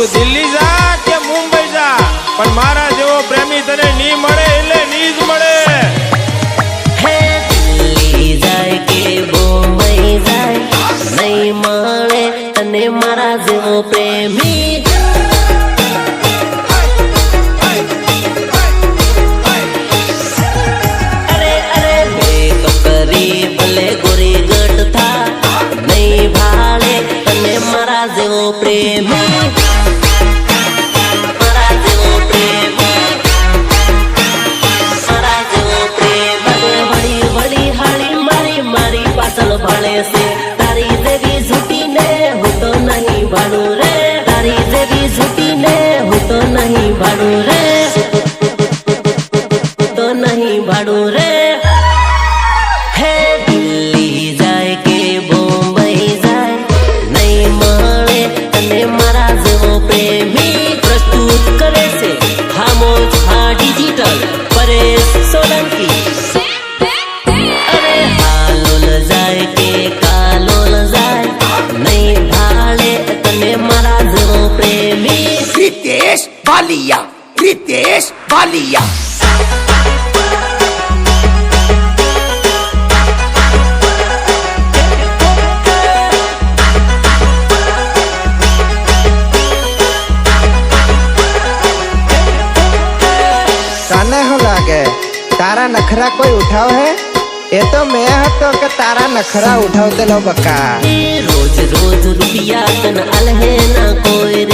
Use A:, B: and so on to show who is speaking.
A: તું દિલ્હી જા કે મુંબઈ જા, પણ મારા જેવો પ્રેમી તને ની મળે એટલે ની જ મળે.
B: હે દિલ્હી જાય કે મુંબઈ જાય, નહીં મળે તને મારા જેવો પ્રેમી. અરે અરે મેકઅપ કરી ભલે ગોરી ગટ થા, નહીં ભાળે તને મારા જેવો પ્રેમી. તારી જેવી ઝૂટીને હું તો નહીં ભાડું રે, તારી જેવી ઝૂટીને હું તો નહીં ભાડું રે, તો નહીં ભાડું રે. હે દિલ્હી જાય કે બોમ્બઈ જાય, નહીં મળે તને મારા જેવો પ્રેમી. પ્રસ્તુત કરે છે ખામોશ હા ડિજિટલ પરેશ સોલંકી.
C: रितेश वालिया, रितेश वालिया.
D: तने हो लागे तारा नखरा कोई उठाव है? ये तो मैं हतो के तारा नखरा उठाव दे लो बका.
B: रोज रोज रुपया तन अलहे ना कोई